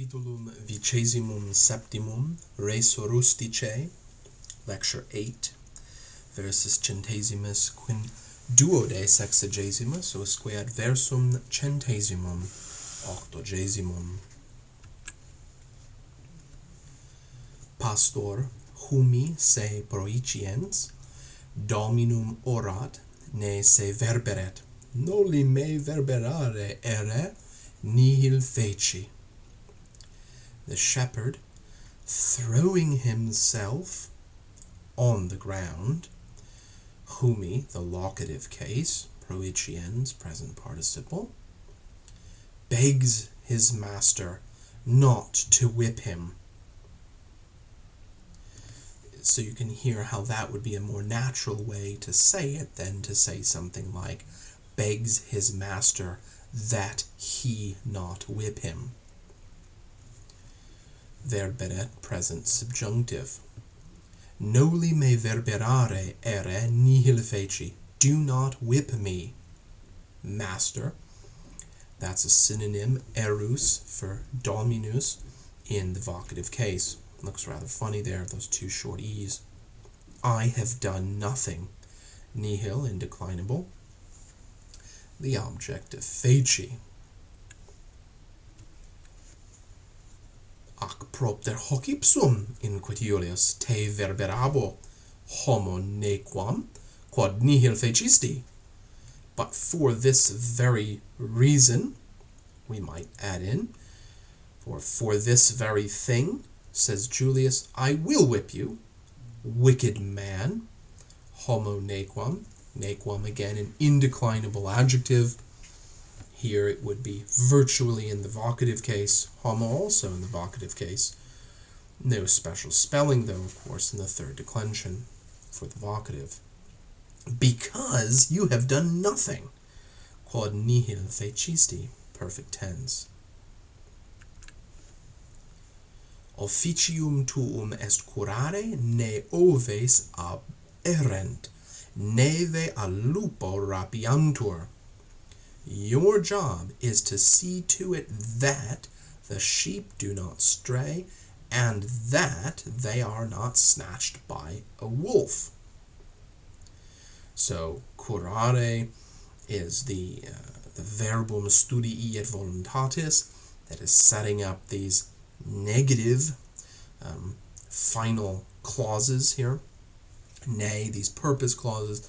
Capitulum XXVII, Res Rusticae, Lecture 8, versus centesimus quinduodesexagesimus, usque adversum centesimum octogesimum. Pastor humi se proiciens, dominum orat, ne se verberet, noli me verberare ere, nihil feci. The shepherd, throwing himself on the ground, humi, the locative case, proiciens, present participle, begs his master not to whip him. So you can hear how that would be a more natural way to say it than to say something like, begs his master that he not whip him. Verberet, present subjunctive. Noli me verberare ere nihil feci. Do not whip me, master. That's a synonym, erus, for dominus in the vocative case. Looks rather funny there, those two short e's. I have done nothing. Nihil, indeclinable. The objective, feci. Ac propter hoc ipsum, inquit Iulius, te verberabo, homo nequam, quod nihil fecisti. But for this very reason, we might add in, for this very thing, says Julius, I will whip you, wicked man, homo nequam. Nequam, again, an indeclinable adjective. Here it would be virtually in the vocative case, homo also in the vocative case. No special spelling, though, of course, in the third declension for the vocative. Because you have done nothing. Quod nihil fecisti, perfect tense. Officium tuum est curare, ne oves aberrent, neve a lupo rapiantur. Your job is to see to it that the sheep do not stray and that they are not snatched by a wolf. So, curare is the verbum studii et voluntatis that is setting up these negative final clauses here. Ne, these purpose clauses,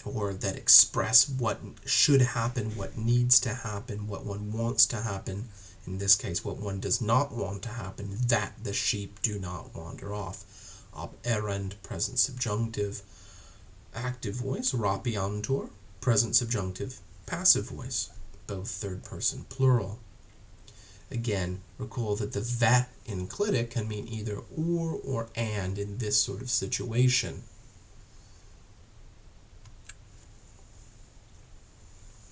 or that express what should happen, what needs to happen, what one wants to happen. In this case, what one does not want to happen, that the sheep do not wander off. Aberrent, present subjunctive, active voice. Rapiantur, present subjunctive, passive voice, both third person plural. Again, recall that the that in clitic can mean either or and in this sort of situation.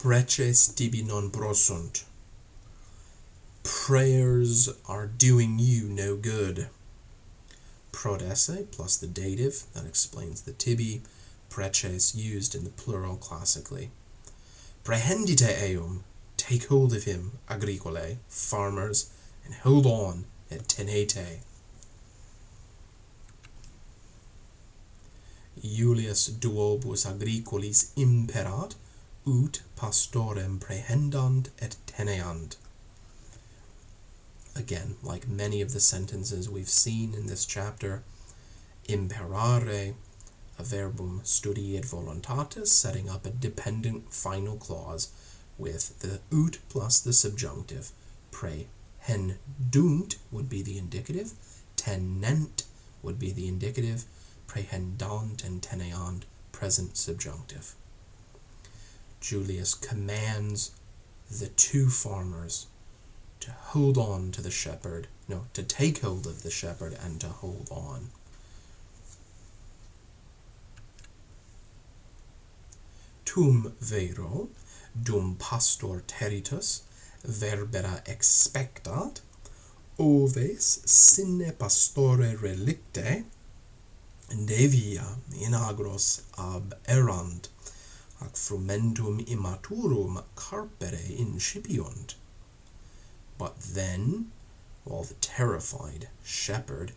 Preces tibi non prosunt. Prayers are doing you no good. Prodesse plus the dative, that explains the tibi. Preces used in the plural classically. Prehendite eum, take hold of him, agricolae, farmers, and hold on, et tenete. Iulius duobus agricolis imperat, ut pastorem prehendant et teneant. Again, like many of the sentences we've seen in this chapter, imperare, a verbum studii et voluntatis, setting up a dependent final clause with the ut plus the subjunctive. Prehendunt would be the indicative, tenent would be the indicative, prehendant and teneant, present subjunctive. Julius commands the two farmers to hold on to the shepherd, to take hold of the shepherd and to hold on. Tum vero, dum pastor teritus, verbera expectat, oves sine pastore relicte, devia in agros aberrant, ac frumentum immaturum carpere incipiunt. But then, while the terrified shepherd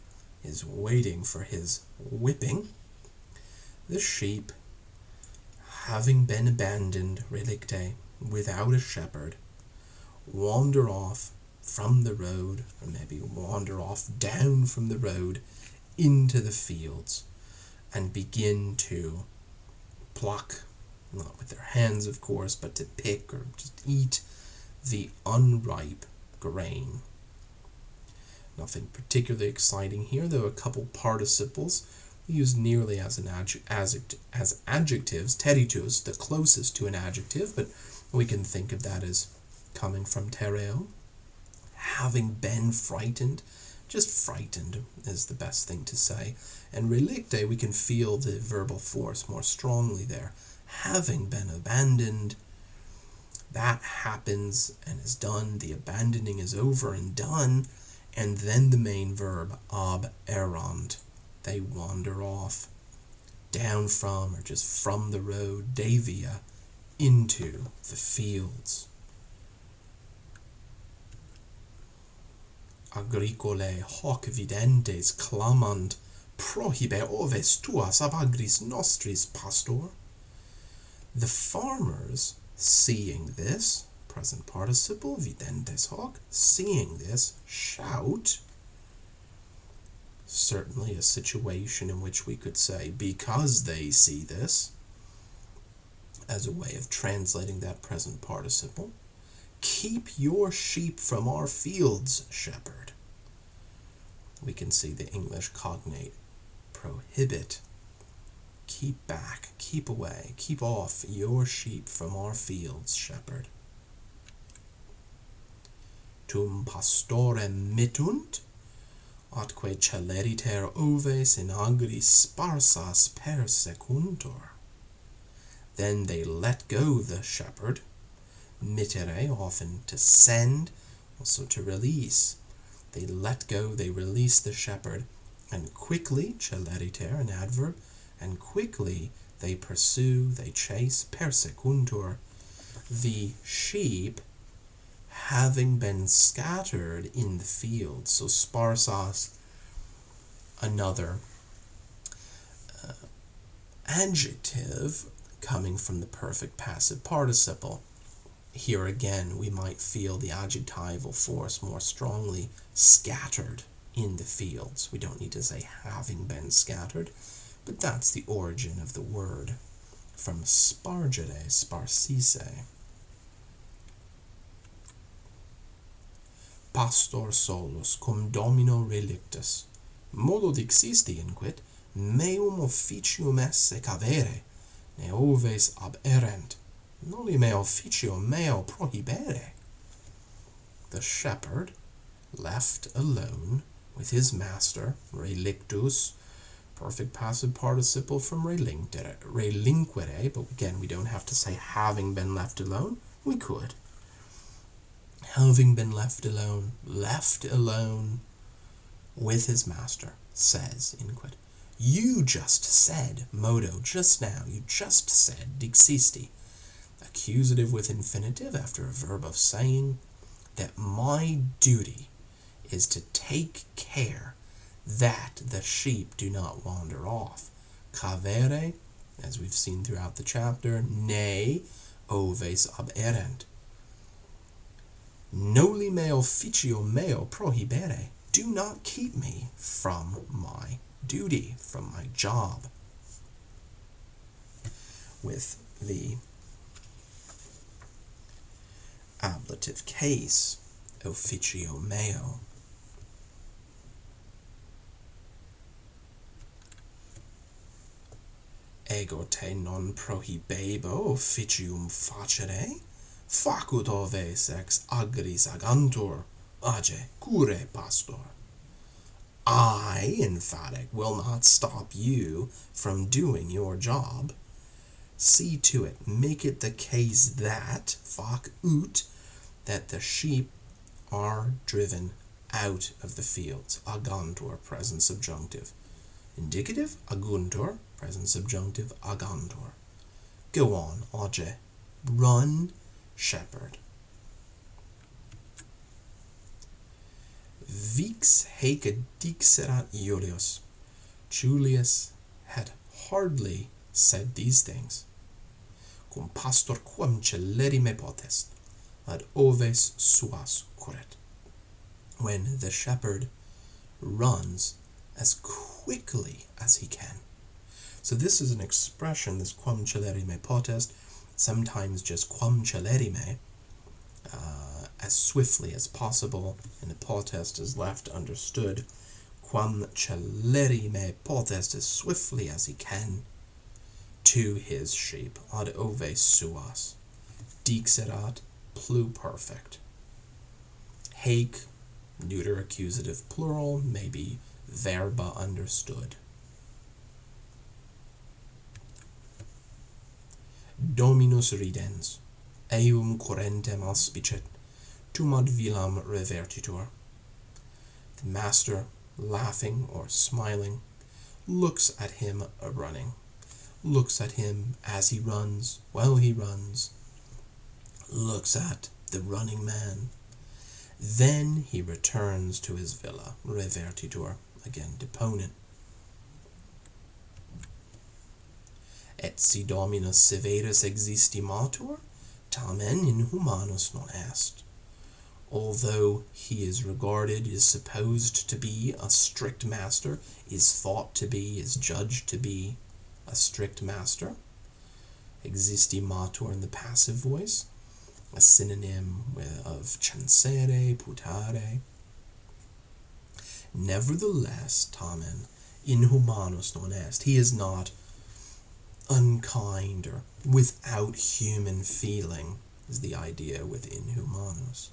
is waiting for his whipping, the sheep, having been abandoned relicte without a shepherd, wander off from the road, or maybe wander off down from the road into the fields and begin to pluck, not with their hands of course, but to pick or just eat the unripe grain. Nothing particularly exciting here, though a couple participles used nearly as adjectives. Teritus, the closest to an adjective, but we can think of that as coming from tereo. Having been frightened, just frightened is the best thing to say. And relicte, we can feel the verbal force more strongly there. Having been abandoned, that happens and is done. The abandoning is over and done. And then the main verb, ab errant. They wander off, down from or just from the road, devia, into the fields. Agricolae hoc videntes clamant, prohibe oves tuas ab agris nostris, pastor. The farmers, seeing this, present participle, videntes hoc, seeing this, shout. Certainly a situation in which we could say, because they see this, as a way of translating that present participle. Keep your sheep from our fields, shepherd. We can see the English cognate prohibit. Keep back, keep away, keep off your sheep from our fields, shepherd. Tum pastorem mittunt, atque celeriter oves in agris sparsas persecuntur. Then they let go the shepherd, mittere, often to send, also to release. They let go, they release the shepherd, and quickly, celeriter, an adverb, and quickly they pursue, they chase, persecuntur, the sheep having been scattered in the field. So sparsas, another adjective coming from the perfect passive participle. Here again, we might feel the adjectival force more strongly, scattered in the fields. We don't need to say having been scattered, but that's the origin of the word, from spargere, sparcisse. Pastor solus cum domino relictus, modo dixisti inquit, meum officium esse cavere, ne oves ab errant, noli me officio meo prohibere. The shepherd, left alone with his master, relictus, perfect passive participle from relinquere, but again, we don't have to say having been left alone. We could. Having been left alone with his master, says, inquit. You just said, modo, just now, you just said, dixisti, accusative with infinitive after a verb of saying, that my duty is to take care that the sheep do not wander off. Cavere, as we've seen throughout the chapter, ne oves ab errant. Noli me officio meo prohibere. Do not keep me from my duty, from my job. With the ablative case, officio meo. Ego te non prohibebo officium facere, facut oves ex agris agantur, age cure pastor. I, emphatic, will not stop you from doing your job. See to it, make it the case that, fac ut, that the sheep are driven out of the fields. Agantur, present subjunctive. Indicative, aguntur, present subjunctive, agantur. Go on, age, run, shepherd. Vix haec dixerat Iulius. Julius had hardly said these things, cum pastor quam celerime potest, ad oves suas curret, when the shepherd runs as quickly as he can. So this is an expression, this quam celerime potest, sometimes just quam celerime, as swiftly as possible, and the potest is left understood. Quam celerime potest, as swiftly as he can, to his sheep, ad oves suas. Dixerat, pluperfect. Haec, neuter accusative plural, may be verba understood. Dominus ridens, eum currentem auspicet, tum ad villam revertitur. The master, laughing or smiling, looks at him running, looks at him as he runs, while he runs, looks at the running man. Then he returns to his villa, revertitur, again deponent. Et si dominus severus existimatur, tamen inhumanus non est. Although he is regarded, is supposed to be a strict master, is thought to be, is judged to be a strict master. Existimatur in the passive voice, a synonym of censere, putare. Nevertheless, tamen inhumanus non est. He is not unkind or without human feeling, is the idea with inhumanus.